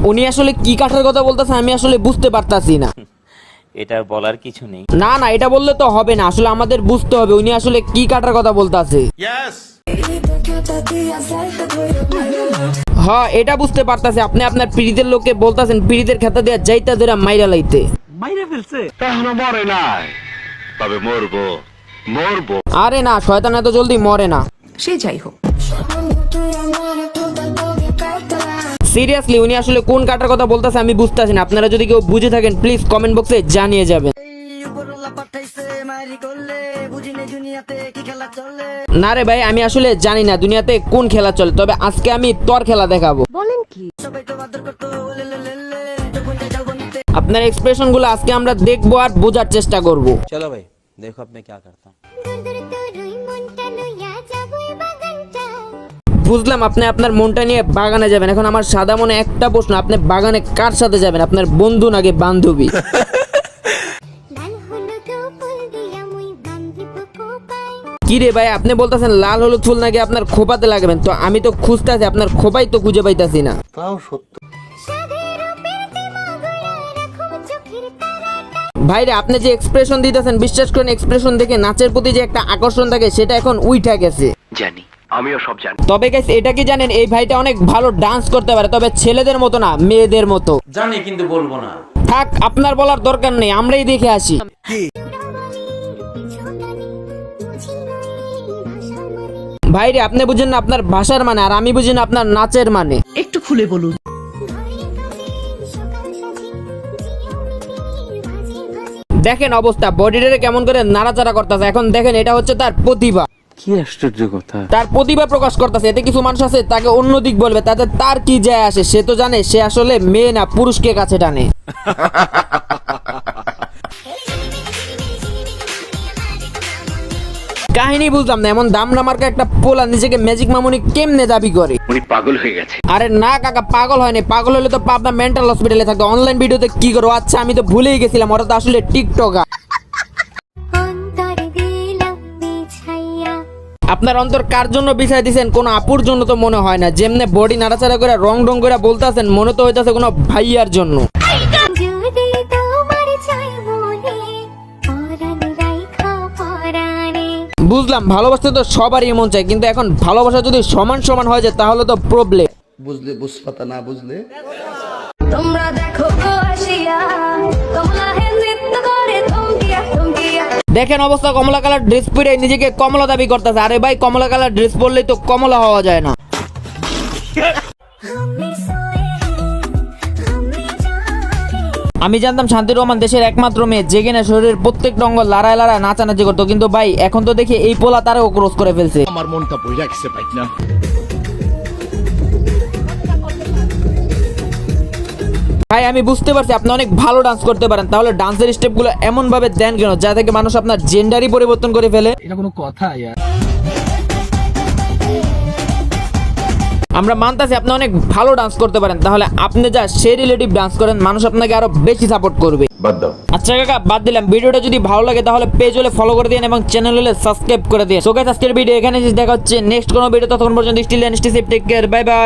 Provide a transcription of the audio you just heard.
উনি আসলে কি কাঠের কথা বলতেছে আমি আসলে বুঝতে পারতাছি না। এটা বলার কিছু নেই। না না, এটা বললে তো হবে না, আসলে আমাদের বুঝতে হবে উনি আসলে কি কাঠের কথা বলতেছে। হ্যাঁ, এটা বুঝতে পারতাছি আপনি আপনার পীড়িতের লোককে বলতাছেন পীড়িতের খেতা দিয়ে যাইতা ধরে মাইরা লাইতে। মাইরা ফেলছে? এখনো মরে নাই, তবে মরবো। আরে না, শয়তান এত জলদি মরে না। সে যাই হোক, সিরিয়াসলি উনি আসলে কোন কাটার কথা বলতেছে আমি বুঝতেছি না। আপনারা যদি কেউ বুঝে থাকেন প্লিজ কমেন্ট বক্সে জানিয়ে যাবেন। না রে ভাই, আমি আসলে জানি না দুনিয়াতে কোন খেলা চলে, তবে আজকে আমি তোর খেলা দেখাবো। বলেন কি? আপনার এক্সপ্রেশন গুলো আজকে আমরা দেখবো আর বোঝার চেষ্টা করব। চলো ভাই, দেখো আপনি কি করতে। বুঝলাম আপনি আপনার মনটা নিয়ে বাগানে যাবেন। এখন আমার সাদা মনে একটা প্রশ্ন, আপনি বাগানে কার সাথে যাবেন, আপনার বন্ধু নাকি বান্ধবী? কি রে ভাই, আপনি বলতেছেন লাল হলুদ ফুল নাকি আপনার খোপাতে লাগাবেন, তো আমি তো খুঁজতেছি আপনার খোপাই তো খুঁজে পাইতাছি না। তাও সত্য। ভাইরে আপনি যে এক্সপ্রেশন দিতেছেন বিশ্বাস করেন এক্সপ্রেশন দেখে নাচের প্রতি যে একটা আকর্ষণ থাকে সেটা এখন উইঠা গেছে। জানি, আমিও সব জানি। তবে গাইস এটা কি জানেন এই ভাইটা অনেক ভালো ডান্স করতে পারে, তবে ছেলেদের মতো না, মেয়েদের মতো। জানি কিন্তু বলবো না। থাক, আপনার বলার দরকার নেই, আমরাই দেখে আসি। ভাইরে আপনি বুঝেন না আপনার ভাষার মানে, আর আমি বুঝি না আপনার নাচের মানে। একটু খুলে বলুন। দেখেন অবস্থা, বডিটারে কেমন করে নাড়াচাড়া করতেছে। এখন দেখেন এটা হচ্ছে তার প্রতিভা। কি আশ্চর্য কথা। তার প্রতিভা প্রকাশ করতেছে। এতে কিছু মানুষ আছে তাকে অন্য দিক বলবে, তাতে তার কি যায় আসে? সে তো জানে সে আসলে মেয়ে না, পুরুষকে কাছে টানে। কাহিনী বুঝলাম না, এমন দাম নামার্কা একটা পোলা নিজেকে ম্যাজিক মামুনি কেমনে দাবি করে? উনি পাগল হয়ে গেছে। আরে না কাকা, পাগল হয়নি। পাগল হলে তো পাবনা মেন্টাল হসপিটালে থাকতো। অনলাইন ভিডিওতে কি করো? আচ্ছা আমি তো ভুলেই গেছিলাম, ওরা তো আসলে টিকটকার। আপনার অন্তর কার জন্য বিছাই দিয়েছেন? কোন আপুর জন্য তো মনে হয় না। যেমনে বডি নাড়াচাড়া করে রং রং করে বলতেছেন মনে তো হইতাছে কোনো ভাইয়ার জন্য। বুঝলাম ভালোবাসতে তো সবারই মন চায়, কিন্তু এখন ভালোবাসা যদি সমান সমান হয়ে যায় তাহলে তো প্রবলেম। বুঝলে বুঝপাতা, না বুঝলে তোমরা দেখো আসিয়া কমলা হে নৃত্য করে থমকিয়া থমকিয়া। দেখেন অবস্থা, কমলা কালার ড্রেস পরে নিজেকে কমলা দাবি করতেছে। আরে ভাই, কমলা কালার ড্রেস পরলেই তো কমলা হওয়া যায় না। আমি জানতাম শান্তির রহমান দেশের একমাত্র মেয়ে যে কিনা শরীরের প্রত্যেক অঙ্গ লড়াই লড়াই নাচানাচি করতো, কিন্তু ভাই এখন তো দেখি এই পোলা তারও ক্রস করে ফেলছে। আমার মনটা বইরা গেছে ভাই না। ভাই আমি বুঝতে পারছি আপনি অনেক ভালো ডান্স করতে পারেন, তাহলে ডান্সের স্টেপগুলো এমন ভাবে দেন কেন যা থেকে মানুষ আপনার জেন্ডারই পরিবর্তন করে ফেলে? এটা কোনো কথা? ইয়ার আমরা মানতাছি আপনি অনেক ভালো ডান্স করতে পারেন, তাহলে আপনি যা সে রিলেটিভ ডান্স করেন মানুষ আপনাকে আরো বেশি সাপোর্ট করবে। বাদ দাও। আচ্ছা কাকা বাদ দিলাম, ভিডিওটা যদি ভালো লাগে তাহলে পেজ হলে ফলো করে দিন এবং চ্যানেল হলে সাবস্ক্রাইব করে দিন। সো গাইস আজকের ভিডিও এখানে দেখা হচ্ছে নেক্সট কোনো ভিডিও, ততক্ষণ পর্যন্ত still and stay safe, take care, bye by.